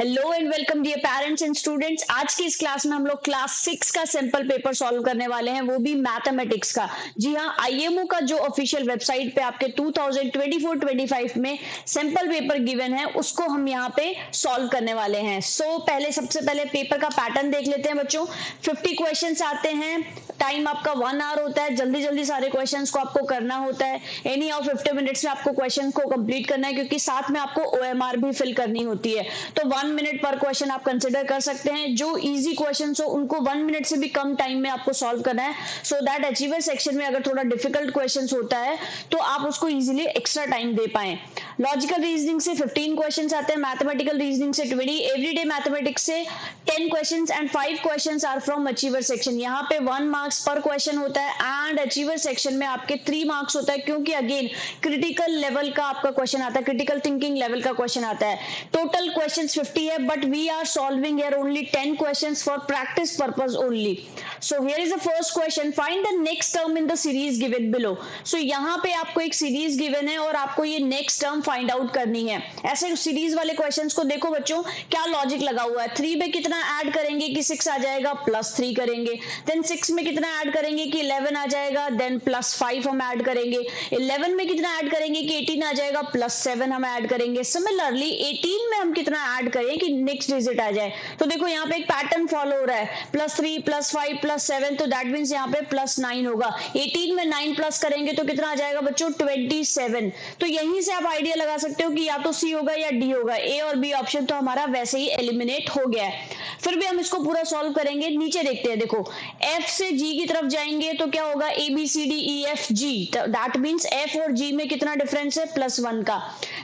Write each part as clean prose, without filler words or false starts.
Hello and welcome dear parents and students. आज की इस क्लास में हम लोग क्लास 6 का सैंपल पेपर सॉल्व करने वाले हैं, वो भी मैथमेटिक्स का। जी हाँ, आईएमओ का जो ऑफिशियल वेबसाइट पे आपके 2024-25 में सैंपल पेपर गिवन है, उसको हम यहाँ पे सॉल्व करने वाले हैं। सबसे पहले पेपर का पैटर्न देख लेते हैं बच्चों। 50 क्वेश्चंस आते हैं, टाइम आपका 1 आवर होता है। जल्दी जल्दी सारे क्वेश्चंस को आपको करना होता है। एनी ऑफ 50 मिनट्स में आपको क्वेश्चन को कंप्लीट करना है, क्योंकि साथ में आपको ओएमआर भी फिल करनी होती है। तो 1 मिनट पर क्वेश्चन आप कंसिडर कर सकते हैं। जो इजी क्वेश्चन हो उनको 1 मिनट से भी कम टाइम में आपको सॉल्व करना है, सो दैट अचीवर सेक्शन में अगर थोड़ा डिफिकल्ट क्वेश्चन होता है तो आप उसको इजीली एक्स्ट्रा टाइम दे पाए। लॉजिकल रीजनिंग से 15 क्वेश्चंस आते हैं, मैथमेटिकल रीजनिंग से 20, एवरीडे मैथमेटिक्स से 10 questions and 5 questions are from achiever section. यहाँ पे 1 मार्क्स पर क्वेश्चन होता है एंड अचीवर सेक्शन में आपके 3 मार्क्स होता है, क्योंकि अगेन क्रिटिकल लेवल का आपका क्वेश्चन आता है, क्रिटिकल थिंकिंग लेवल का क्वेश्चन आता है। टोटल क्वेश्चंस 50 है, but we are solving here only 10 questions for practice purpose only. So here is the first question, find the next term in the series given below. So यहाँ पे आपको एक series given है और आपको ये next term find out करनी है। ऐसे सीरीज वाले क्वेश्चंस को देखो बच्चों, क्या लॉजिक लगा हुआ है। 3 में कितना ऐड करेंगे कि 6 आ जाएगा, +3 करेंगे। देन 6 में कितना ऐड करेंगे कि 11 आ जाएगा, देन +5 हम ऐड करेंगे। 11 में कितना ऐड करेंगे कि 18 आ जाएगा, +7 हम ऐड करेंगे। सिमिलरली 18 में हम कितना ऐड करें कि नेक्स्ट डिजिट आ जाए। तो देखो यहाँ पे एक पैटर्न फॉलो हो रहा है, +3 +5 +7, तो दैट मीन्स यहाँ पे +9 होगा। 18 में 9 प्लस करेंगे तो कितना आ जाएगा बच्चों, 27। तो यहीं से आप आइडिया लगा सकते हो कि या तो सी होगा या डी होगा। ए और बी ऑप्शन तो हमारा वैसे ही एलिमिनेट हो गया है। फिर भी हम इसको पूरा सॉल्व करेंगे। नीचे देखते हैं, देखो एफ से जी की तरफ जाएंगे तो क्या होगा, A B C D E F G, that means F और जी में कितना डिफरेंस है, +1 का।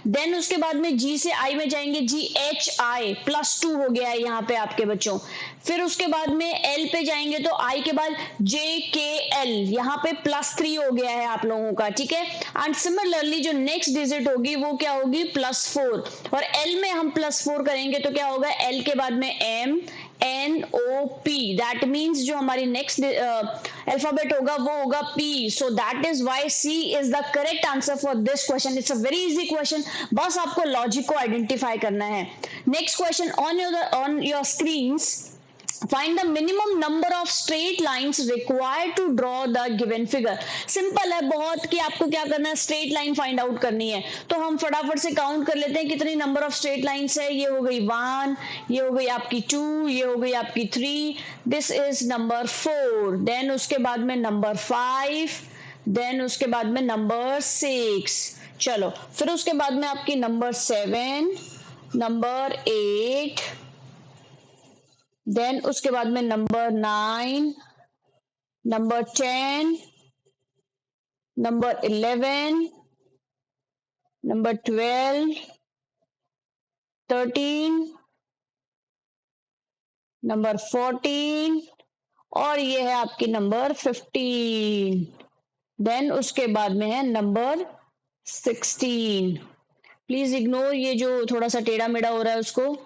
देन उसके बाद में जी से आई में जाएंगे, जी एच आई +2 हो गया है यहाँ पे आपके बच्चों। फिर उसके बाद में एल पे जाएंगे तो आई के बाद जे के एल, यहाँ पे +3 हो गया है आप लोगों का, ठीक है। एंड सिमिलरली जो नेक्स्ट डिजिट होगी वो क्या होगी, +4, और एल में हम +4 करेंगे तो क्या होगा, एल के बाद में M N O P, that means जो हमारी नेक्स्ट अल्फाबेट होगा वो होगा P. So that is why C is the correct answer for this question. It's a very easy question, बस आपको लॉजिक को आइडेंटिफाई करना है। Next question on your screens, find the minimum number of straight lines required to draw the given figure। Simple है बहुत कि आपको क्या करना है, स्ट्रेट लाइन फाइंड आउट करनी है। तो हम फटाफट से काउंट कर लेते हैं कितनी नंबर ऑफ स्ट्रेट लाइंस है। ये हो गई 1, ये हो गई आपकी 2, ये हो गई आपकी 3, दिस इज नंबर 4। देन उसके बाद में नंबर 5, देन उसके बाद में नंबर 6, चलो फिर उसके बाद में आपकी नंबर 7, नंबर 8, देन उसके बाद में number 9, number 10, number 11, number 12, 13, number 14 और ये है आपकी नंबर 15। देन उसके बाद में है नंबर 16। प्लीज इग्नोर ये जो थोड़ा सा टेढ़ा मेढ़ा हो रहा है उसको।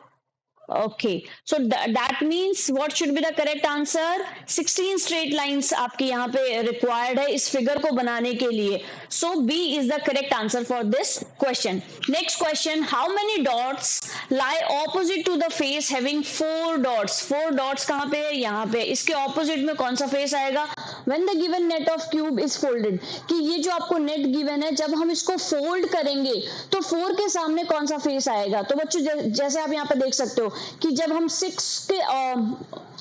Okay, so that means what should be the correct answer? 16 straight lines आपकी यहाँ पे required है इस फिगर को बनाने के लिए। So B is the correct answer for this question. Next question, how many dots lie opposite to the face having 4 dots? 4 dots कहाँ पे है, यहाँ पे। इसके opposite में कौन सा face आएगा? When the given net of cube is folded, कि ये जो आपको net given है, जब हम इसको fold करेंगे तो 4 के सामने कौन सा face आएगा। तो बच्चों जैसे आप यहाँ पे देख सकते हो कि जब हम 6 के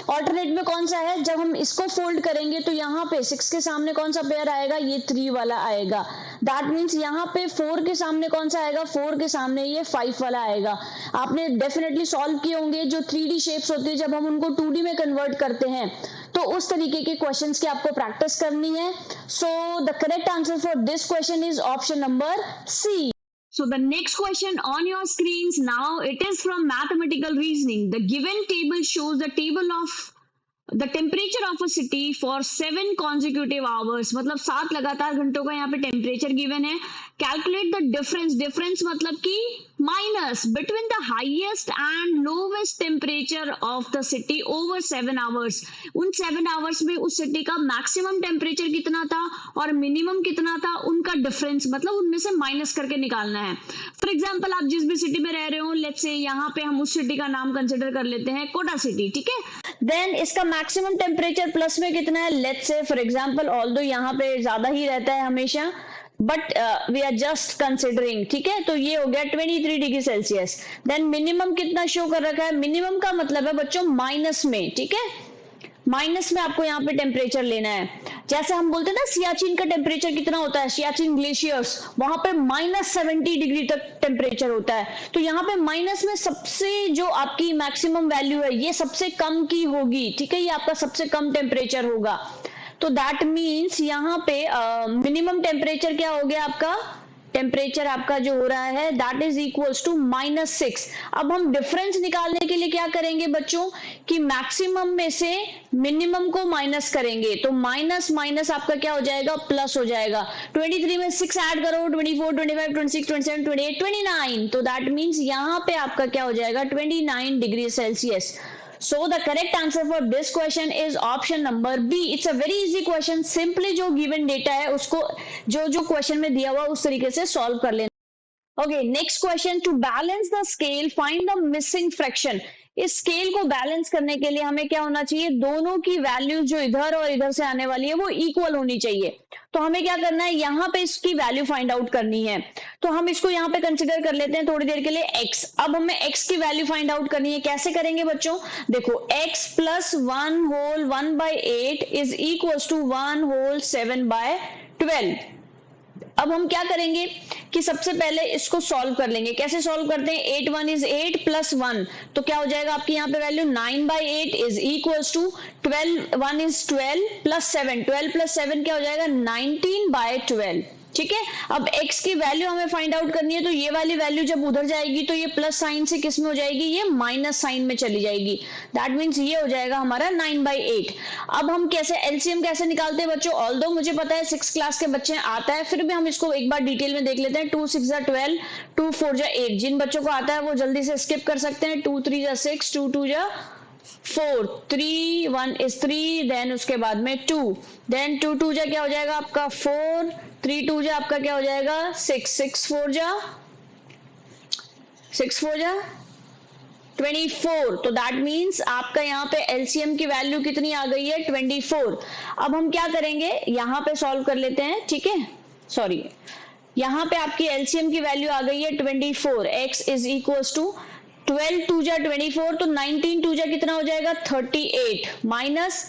ऑल्टरनेट में कौन सा है, जब हम इसको फोल्ड करेंगे तो यहाँ पे 6 के सामने कौन सा पेयर आएगा, ये 3 वाला आएगा। दैट मीन्स यहाँ पे 4 के सामने कौन सा आएगा, 4 के सामने ये 5 वाला आएगा। आपने डेफिनेटली सॉल्व किए होंगे, जो 3D शेप्स होती है जब हम उनको 2D में कन्वर्ट करते हैं तो उस तरीके के क्वेश्चंस की आपको प्रैक्टिस करनी है। So the correct answer for this question is option number C. So the next question on your screens now, it is from mathematical reasoning. The given table shows the table of the temperature of a city for 7 consecutive hours, मतलब 7 लगातार घंटों का यहाँ पे temperature given है। Calculate the difference, difference मतलब कि minus between the highest and lowest temperature of the city over 7 hours. उन 7 hours में उस सिटी का मैक्सिमम टेम्परेचर कितना था और मिनिमम कितना था, उनका डिफरेंस मतलब उनमें से माइनस करके निकालना है. फॉर एग्जाम्पल आप जिस भी सिटी में रह रहे हो, लेट्स से यहाँ पे हम उस सिटी का नाम कंसिडर कर लेते हैं कोटा सिटी, ठीक है. देन इसका मैक्सिमम टेम्परेचर प्लस में कितना है, let's say for example although यहाँ पे ज्यादा ही रहता है हमेशा, but we are just considering, ठीक है. तो ये हो गया 23 डिग्री सेल्सियस. देन मिनिमम कितना शो कर रखा है, मिनिमम का मतलब है बच्चों माइनस में, ठीक है. माइनस में आपको यहाँ पे टेम्परेचर लेना है. जैसे हम बोलते हैं ना सियाचिन का टेम्परेचर कितना होता है, सियाचिन ग्लेशियर्स, वहां पे -70 डिग्री तक टेम्परेचर होता है. तो यहाँ पे माइनस में सबसे जो आपकी मैक्सिमम वैल्यू है ये सबसे कम की होगी, ठीक है. ये आपका सबसे कम टेम्परेचर होगा. तो दैट मीन्स यहाँ पे मिनिमम टेम्परेचर क्या हो गया, आपका टेम्परेचर आपका जो हो रहा है दैट इज इक्वल्स टू -6. अब हम डिफरेंस निकालने के लिए क्या करेंगे बच्चों कि मैक्सिमम में से मिनिमम को माइनस करेंगे. तो माइनस माइनस आपका क्या हो जाएगा, प्लस हो जाएगा. 23 में 6 ऐड करो, 24, 25, 26, 27, 28, 29. तो दैट मीन्स यहाँ पे आपका क्या हो जाएगा 29 degree Celsius. So the correct answer for this question is option number B. It's a very easy question. Simply जो given data है उसको जो question में दिया हुआ उस तरीके से solve कर लेना. Okay, next question. To balance the scale, find the missing fraction. इस स्केल को बैलेंस करने के लिए हमें क्या होना चाहिए, दोनों की वैल्यू जो इधर और इधर से आने वाली है वो इक्वल होनी चाहिए. तो हमें क्या करना है, यहाँ पे इसकी वैल्यू फाइंड आउट करनी है. तो हम इसको यहाँ पे कंसिडर कर लेते हैं थोड़ी देर के लिए x. अब हमें x की वैल्यू फाइंड आउट करनी है. कैसे करेंगे बच्चों, देखो x plus 1 whole 1/8 is equal to 1 whole 7/12. अब हम क्या करेंगे कि सबसे पहले इसको सॉल्व कर लेंगे. कैसे सॉल्व करते हैं, 8 1 इज 8 प्लस 1, तो क्या हो जाएगा आपकी यहाँ पे value 9/8 is equals to 12 1 is 12 plus 7, 12 plus 7 क्या हो जाएगा 19/12, ठीक है. अब x की वैल्यू हमें फाइंड आउट करनी है. तो ये वाली वैल्यू जब उधर जाएगी तो ये प्लस साइन से किस में हो जाएगी, ये माइनस साइन में चली जाएगी. दैट मीन्स ये हो जाएगा हमारा 9/8. अब हम कैसे एलसीएम कैसे निकालते हैं बच्चों, ऑल्दो मुझे पता है 6 क्लास के बच्चे आता है, फिर भी हम इसको एक बार डिटेल में देख लेते हैं. 2 6 जा 12, 2 4 जा 8. जिन बच्चों को आता है वो जल्दी से स्किप कर सकते हैं. 2 3 जा 6, 2 2 जा 4, 3 1 इज 3, देन उसके बाद में 2, देन 2 2 जा क्या हो जाएगा आपका 4, 3 2 जा आपका क्या हो जाएगा 6, 6 4 जा 24. तो दैट मीन्स आपका यहाँ पे एलसीएम की वैल्यू कितनी आ गई है 24. अब हम क्या करेंगे, यहाँ पे सॉल्व कर लेते हैं, ठीक है. सॉरी, यहाँ पे आपकी एलसीएम की वैल्यू आ गई है 24. x इज इक्वल्स टू 12 2 जा 24, तो 19 2 जा कितना हो जाएगा 38 माइनस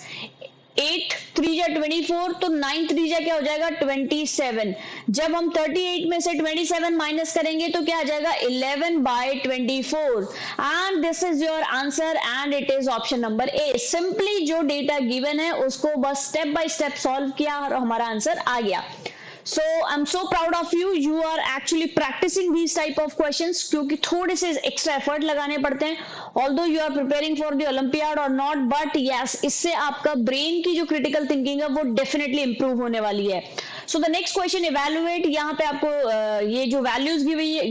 8 3 जा 24, तो 9 3 जा क्या हो जाएगा 27. जब हम 38 में से 27 माइनस करेंगे तो क्या आ जाएगा 11/24. And this is your answer and it is option number A. Simply जो डेटा गिवन है उसको बस स्टेप बाय स्टेप सॉल्व किया और हमारा आंसर आ गया. So I'm so proud of you. You are actually practicing these type of questions क्योंकि थोड़े से एक्स्ट्रा एफर्ट लगाने पड़ते हैं. Although you are preparing for the Olympiad or not, but yes, इससे आपका ब्रेन की जो क्रिटिकल थिंकिंग है वो डेफिनेटली इंप्रूव होने वाली है. So the next question evaluate. यहाँ पे आपको ये जो वैल्यूज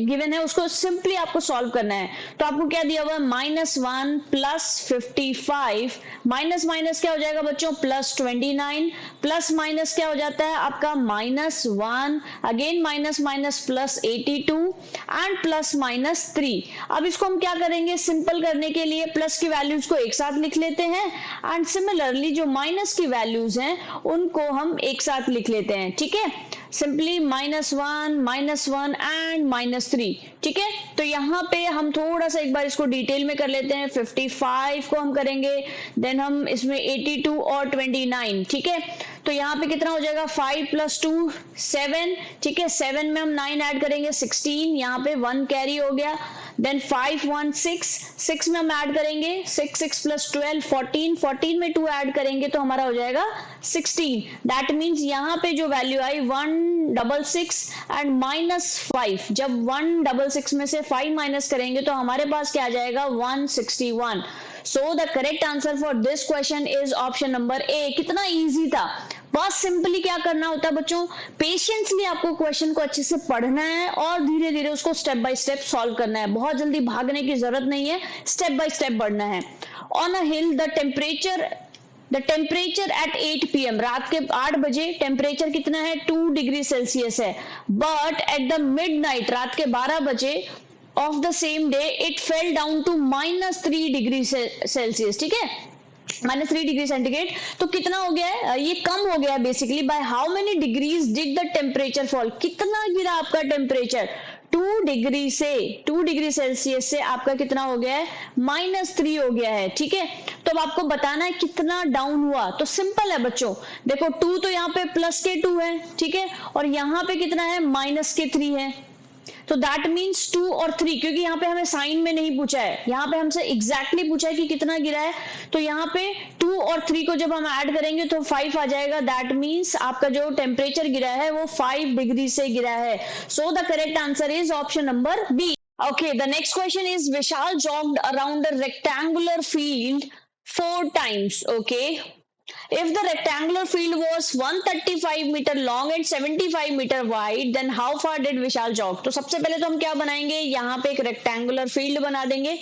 गिवन है उसको सिंपली आपको सॉल्व करना है. तो आपको क्या दिया हुआ है -1 प्लस 55 माइनस माइनस क्या हो जाएगा बच्चों प्लस 29 प्लस माइनस क्या हो जाता है आपका -1 again minus minus plus 82 and plus -3. अब इसको हम क्या करेंगे, सिंपल करने के लिए प्लस की वैल्यूज को एक साथ लिख लेते हैं एंड सिमिलरली जो माइनस की वैल्यूज हैं उनको हम एक साथ लिख लेते हैं. ठीक है, सिंपली -1 एंड -3. ठीक है, तो यहाँ पे हम थोड़ा सा एक बार इसको डिटेल में कर लेते हैं. 55 को हम करेंगे, देन हम इसमें 82 और 29. ठीक है, तो यहाँ पे कितना हो जाएगा 5 + 2 7. ठीक है, 7 में हम 9 ऐड करेंगे 16, यहाँ पे 1 कैरी हो गया. देन 5 1 6 में हम ऐड करेंगे 6 6 + 12 14, 14 में 2 ऐड करेंगे तो हमारा हो जाएगा 16. दैट मीन्स यहाँ पे जो वैल्यू आई 166 एंड -5. जब 166 में से 5 माइनस करेंगे तो हमारे पास क्या आ जाएगा 161. So the correct answer for this question is option number A. कितना इजी था, बहुत सिंपली क्या करना होता है बच्चों, पेशेंसली आपको क्वेश्चन को अच्छे से पढ़ना है और धीरे धीरे उसको स्टेप बाय स्टेप सॉल्व करना है। बहुत जल्दी भागने की जरूरत नहीं है, स्टेप बाय स्टेप बढ़ना है। On a hill the temperature at 8 PM, रात के 8 बजे टेम्परेचर कितना है 2 डिग्री सेल्सियस है, बट एट द मिडनाइट, रात के 12 बजे of the same day it fell down to -3 degree Celsius, ठीक है, -3 डिग्री सेंटीग्रेड। तो कितना हो गया है, ये कम हो गया है basically. By how many degrees did the temperature fall, कितना गिरा आपका टेम्परेचर 2 डिग्री से, 2 डिग्री सेल्सियस से आपका कितना हो गया है -3 हो गया है, ठीक है। तो अब आपको बताना है कितना डाउन हुआ। तो सिंपल है बच्चों, देखो 2 तो यहाँ पे +2 है, ठीक है, और यहाँ पे कितना है -3 है। तो दैट मीन्स 2 और 3, क्योंकि यहाँ पे हमें साइन में नहीं पूछा है, यहाँ पे हमसे एग्जैक्टली पूछा है कि कितना गिरा है। तो यहाँ पे 2 और 3 को जब हम ऐड करेंगे तो 5 आ जाएगा। दैट मीन्स आपका जो टेम्परेचर गिरा है वो 5 डिग्री से गिरा है। So the correct answer is option number B. Okay, the next question is Vishal jogged around a rectangular field 4 times. Okay. If the rectangular field was 135 meter long and 75 meter wide, then how far did Vishal jog? तो सबसे पहले तो हम क्या बनाएंगे, यहाँ पे एक rectangular field बना देंगे।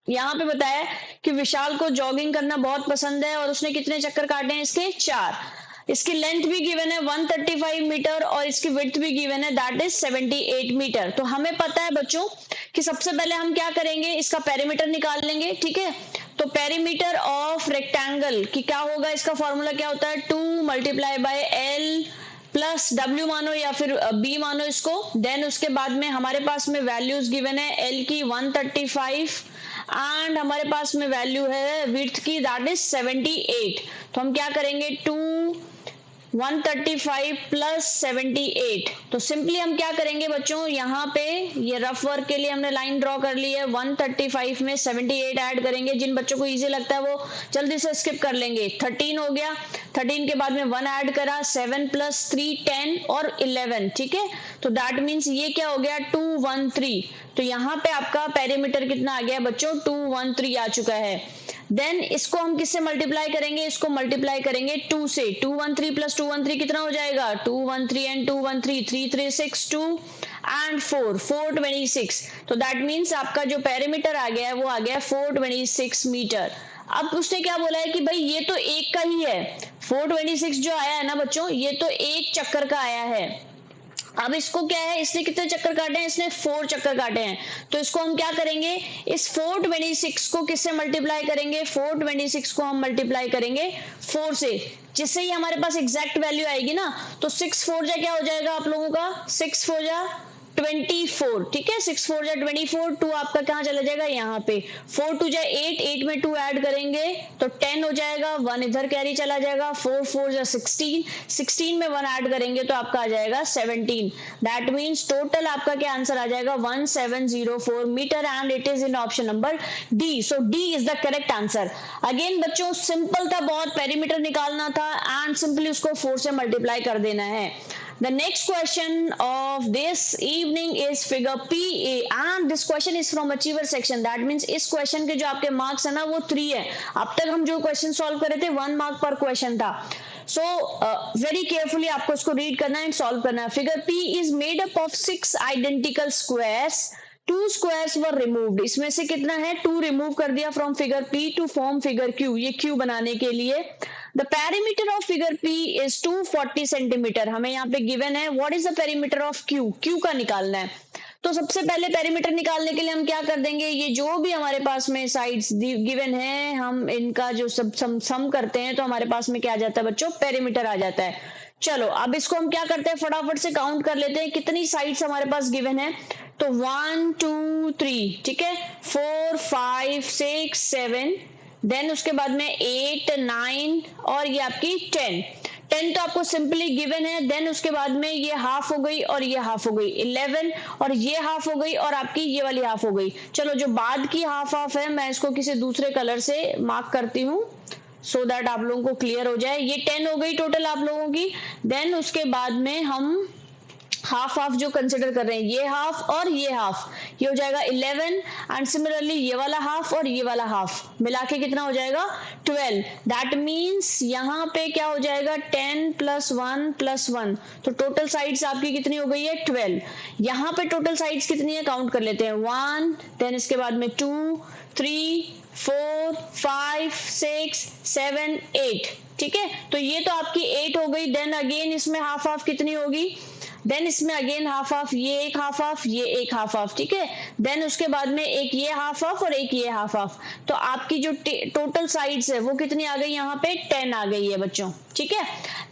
यहाँ पे बताया कि विशाल को जॉगिंग करना बहुत पसंद है और उसने कितने चक्कर काटे हैं इसके 4। इसकी लेंथ भी गिवन है 135 मीटर और इसकी विड्थ भी गिवन है दैट इज 78 मीटर। तो हमें पता है बच्चों कि सबसे पहले हम क्या करेंगे, इसका पेरीमीटर निकाल लेंगे, ठीक है। तो पेरीमीटर ऑफ रेक्टेंगल की क्या होगा, इसका फॉर्मूला क्या होता है 2 × L प्लस W मानो या फिर B मानो इसको। देन उसके बाद में हमारे पास में वैल्यूज गिवन है L की 135 एंड हमारे पास में वैल्यू है विड्थ की दैट इज 78। तो हम क्या करेंगे 135 प्लस 78। तो सिंपली हम क्या करेंगे बच्चों, यहाँ पे ये रफ वर्क के लिए हमने लाइन ड्रॉ कर ली है, 135 में 78 ऐड करेंगे। जिन बच्चों को इजी लगता है वो जल्दी से स्किप कर लेंगे। 13 हो गया, 13 के बाद में 1 ऐड करा, 7 + 3 10 और 11, ठीक है। तो दैट मीन्स ये क्या हो गया 213। तो यहाँ पे आपका पेरीमीटर कितना आ गया बच्चों 213 आ चुका है। देन इसको हम किससे मल्टीप्लाई करेंगे, इसको मल्टीप्लाई करेंगे 2 से। 213 + 213 कितना हो जाएगा 213 एंड 213 3 3 6 2 एंड 4 426। तो दैट मीन्स आपका जो पेरीमीटर आ गया है वो आ गया 426 मीटर। अब उसने क्या बोला है कि भाई ये तो एक का ही है, 426 जो आया है ना बच्चों ये तो एक चक्कर का आया है। अब इसको क्या है, इसने कितने चक्कर काटे हैं, इसने 4 चक्कर काटे हैं। तो इसको हम क्या करेंगे, इस 426 को किससे मल्टीप्लाई करेंगे, 426 को हम मल्टीप्लाई करेंगे 4 से, जिससे ही हमारे पास एग्जैक्ट वैल्यू आएगी ना। तो 6 4 जा क्या हो जाएगा आप लोगों का 6 4 जा 24, ठीक है। 6 4 जा 24, 2 आपका कहाँ चला जाएगा यहाँ पे, 4 2 जा 8, 8 में 2 ऐड करेंगे तो 10 हो जाएगा, 1 इधर कैरी चला जाएगा, 4 4 जा 16, 16 में 1 ऐड करेंगे तो आपका आ जाएगा 17। दैट मीन्स टोटल आपका क्या आंसर आ जाएगा 1704 metre and it is in option number D. So D is the correct answer. Again बच्चों सिंपल था बहुत, पेरीमीटर निकालना था एंड सिंपली उसको 4 से मल्टीप्लाई कर देना है। The next question of this evening is figure PA and this question is from achiever section. That means इस question के जो आपके marks है ना वो 3 है। अब तक हम जो question solve कर रहे थे 1 mark पर question था। So very carefully आपको इसको read करना है and solve करना है। Figure P is made up of 6 identical squares. 2 squares were removed. इसमें से कितना है 2 remove कर दिया from figure P to form figure Q, ये Q बनाने के लिए। The perimeter of figure P is 240 centimetre, हमें यहाँ पे given है। What is the perimeter of Q? Q का निकालना है। तो सबसे पहले पेरीमीटर निकालने के लिए हम क्या कर देंगे, ये जो भी हमारे पास में साइड्स गिवन है हम इनका जो सब सम करते हैं तो हमारे पास में क्या आ जाता है बच्चों पेरीमीटर आ जाता है। चलो अब इसको हम क्या करते हैं फटाफट से काउंट कर लेते हैं कितनी साइड्स हमारे पास गिवन है। तो 1 2 3, ठीक है, 4 5 6 7, देन उसके बाद में 8 9 और ये आपकी 10 तो आपको सिंपली गिवन है। देन उसके बाद में ये हाफ हो गई और ये हाफ हो गई 11 और ये हाफ हो गई और आपकी ये वाली हाफ हो गई। चलो जो बाद की हाफ है मैं इसको किसी दूसरे कलर से मार्क करती हूँ सो दैट आप लोगों को क्लियर हो जाए। ये 10 हो गई टोटल आप लोगों की। देन उसके बाद में हम हाफ जो कंसिडर कर रहे हैं ये हाफ और ये हाफ, ये हो जाएगा 11 एंड सिमिलरली ये वाला हाफ और ये वाला हाफ मिला के कितना हो जाएगा 12। दैट मीन्स यहाँ पे क्या हो जाएगा 10 + 1 + 1, तो टोटल साइड्स आपकी कितनी हो गई है 12। यहाँ पे टोटल साइड्स कितनी है काउंट कर लेते हैं 1, देन इसके बाद में 2, 3, 4, 5, 6, 7, 8। ठीक है, तो ये तो आपकी 8 हो गई। देन अगेन इसमें हाफ हाफ कितनी होगी, देन इसमें अगेन हाफ हाफ, ये एक हाफ हाफ, ये एक हाफ हाफ। ठीक है, देन उसके बाद में एक ये हाफ हाफ और एक ये हाफ हाफ, तो आपकी जो टोटल साइड्स है वो कितनी आ गई यहाँ पे 10 आ गई है बच्चों। ठीक है,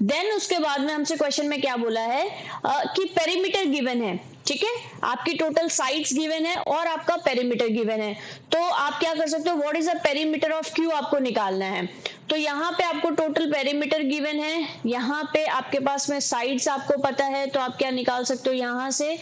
देन उसके बाद में हमसे क्वेश्चन में क्या बोला है कि पेरीमीटर गिवन है। ठीक है, आपकी टोटल साइड्स गिवन है और आपका पेरीमीटर गिवन है, तो आप क्या कर सकते हो, what is the perimeter of Q आपको निकालना है। तो यहाँ पे आपको टोटल पेरीमीटर गिवन है, यहाँ पे आपके पास में साइड्स आपको पता है, तो आप क्या निकाल सकते हो यहाँ से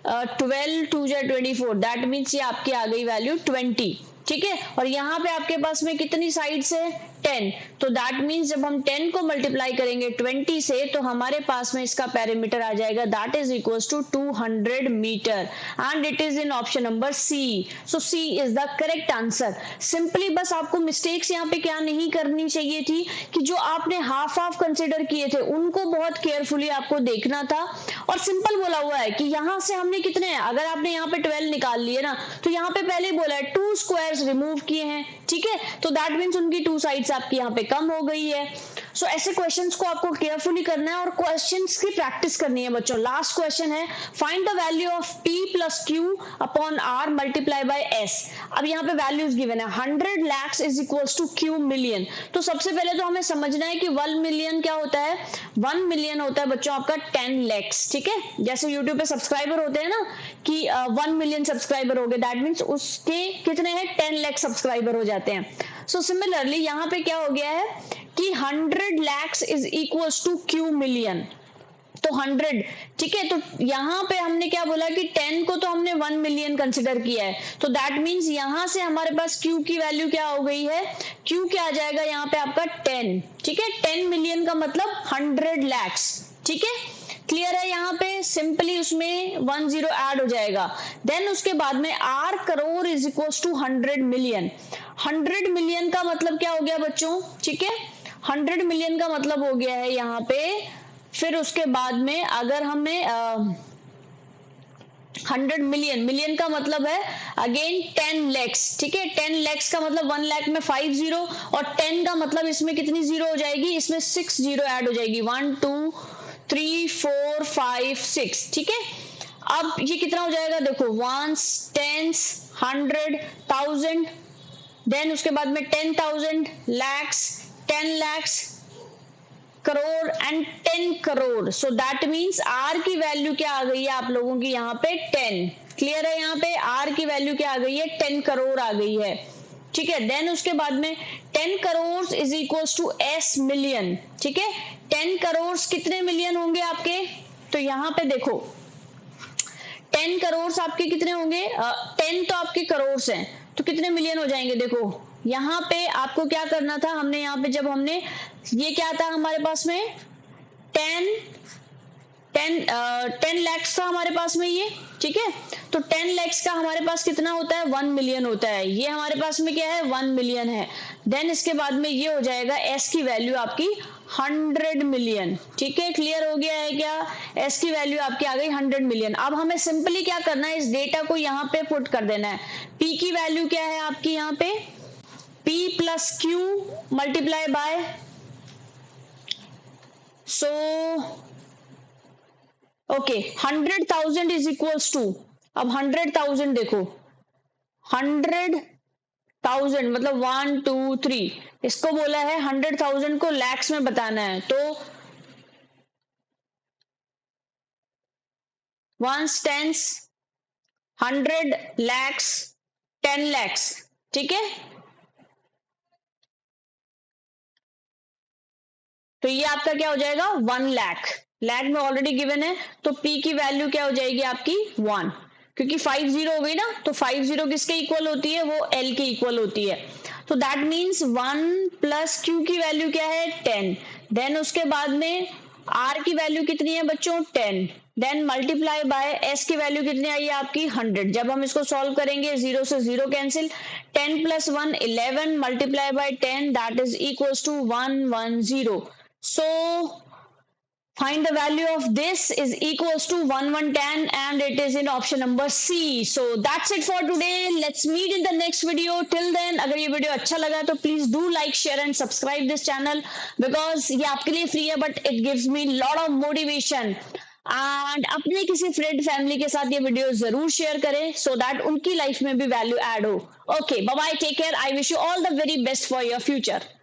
12 × 2 = 24, दैट मीन्स ये आपकी आ गई वैल्यू 20। ठीक है, और यहाँ पे आपके पास में कितनी साइड्स है 10, तो दैट मीन्स जब हम 10 को मल्टीप्लाई करेंगे 20 से तो हमारे पास में इसका पेरीमीटर आ जाएगा that is equals to 200 metre and it is in option number C. So C is the correct answer. Simply बस आपको मिस्टेक्स यहाँ पे क्या नहीं करनी चाहिए थी कि जो आपने हाफ हाफ कंसिडर किए थे उनको बहुत केयरफुली आपको देखना था, और सिंपल बोला हुआ है कि यहाँ से हमने कितने हैं, अगर आपने यहाँ पे 12 निकाल लिए ना तो यहाँ पे पहले ही बोला है 2 स्क्वायर्स रिमूव किए हैं। ठीक है, तो दैट मीन्स उनकी 2 साइड्स आपकी यहाँ पे कम हो गई है। सो ऐसे क्वेश्चंस को आपको केयरफुली करना है और क्वेश्चंस की प्रैक्टिस करनी है बच्चों। लास्ट क्वेश्चन है find the value of P + Q upon R multiply by S। अब यहाँ पे वैल्यूज गिवन है 100 lakhs is equals to Q million. तो सबसे पहले तो हमें समझना है कि 1 मिलियन क्या होता है, 1 मिलियन होता है बच्चों आपका 10 lakhs। ठीक है, जैसे YouTube पे सब्सक्राइबर होते हैं ना कि 1 मिलियन सब्सक्राइबर हो गए, दैट मीन्स उसके कितने हैं 10 लाख सब्सक्राइबर हो जाते हैं। सो सिमिलरली यहाँ पे क्या हो गया है कि 100 lakhs is equals to Q million, तो 100। ठीक है, तो यहाँ पे हमने क्या बोला कि 10 को तो हमने 1 मिलियन कंसिडर किया है, तो दैट मीन्स यहाँ से हमारे पास Q की वैल्यू क्या हो गई है, Q क्या आ जाएगा यहाँ पे आपका 10। ठीक है, 10 मिलियन का मतलब 100 lakhs। ठीक है, क्लियर है, यहाँ पे सिंपली उसमें 1 0 ऐड हो जाएगा। देन उसके बाद में R crore is equals to 100 million. 100 million का मतलब क्या हो गया बच्चों, ठीक है, 100 मिलियन का मतलब हो गया है यहाँ पे, फिर उसके बाद में अगर हमें 100 मिलियन का मतलब है अगेन 10 lakhs। ठीक है, 10 lakhs का मतलब 1 लाख में 5 0 और 10 का मतलब इसमें कितनी जीरो हो जाएगी, इसमें 6 0 ऐड हो जाएगी, 1 2 3 4 5 6। ठीक है, अब ये कितना हो जाएगा देखो, 1s 10s 100 1000, देन उसके बाद में 10,000 lakhs 10 lakhs crore and 10 crore. So that means R की वैल्यू क्या आ गई है आप लोगों की यहाँ पे 10। क्लियर है, यहाँ पे R की वैल्यू क्या आ गई है 10 करोड़ आ गई है। ठीक है, देन उसके बाद में 10 crore is equals to S million. ठीक है, 10 करोड़ कितने मिलियन होंगे आपके, तो यहाँ पे देखो 10 करोड़ आपके कितने होंगे, 10 तो आपके करोड़ हैं तो कितने मिलियन हो जाएंगे, देखो यहाँ पे आपको क्या करना था, हमने यहाँ पे जब हमने ये क्या था हमारे पास में 10 lakhs था हमारे पास में ये। ठीक है, तो 10 lakhs का हमारे पास कितना होता है 1 मिलियन होता है, ये हमारे पास में क्या है 1 मिलियन है। देन इसके बाद में ये हो जाएगा S की वैल्यू आपकी 100 मिलियन। ठीक है, क्लियर हो गया है क्या, S की वैल्यू आपकी आ गई 100 मिलियन। अब हमें सिंपली क्या करना है, इस डेटा को यहाँ पे पुट कर देना है। P की वैल्यू क्या है आपकी यहाँ पे, P + Q multiply by, so okay 100,000 is equals to, अब 100,000 देखो 100,000 मतलब 1 2 3, इसको बोला है 100,000 को लैक्स में बताना है, तो 1s 10s 100 lakhs 10 lakhs। ठीक है, तो ये आपका क्या हो जाएगा 1 लाख, लाख में ऑलरेडी गिवन है, तो P की वैल्यू क्या हो जाएगी आपकी 1, क्योंकि 5 0 हो गई ना, तो 5 0 किसके इक्वल होती है, वो L के इक्वल होती है। तो दैट मीन्स 1 + Q की वैल्यू क्या है 10, देन उसके बाद में R की वैल्यू कितनी है बच्चों 10, देन मल्टीप्लाई बाय S की वैल्यू कितनी आई है आपकी 100। जब हम इसको सॉल्व करेंगे 0 से 0 cancel, 10 plus 1 11 multiply by 10 that is equals to 110। सो find the value of this is equals to 1110 and it is in option number C. So that's it for today. Let's meet in the next video. Till then अगर ये video अच्छा लगा तो please do like, share and subscribe this channel because ये आपके लिए free है but it gives me lot of motivation. And अपने किसी फ्रेंड फैमिली के साथ ये वीडियो जरूर शेयर करें सो दैट उनकी लाइफ में भी वैल्यू ऐड हो। Okay bye bye, take care, I wish you all the very best for your future.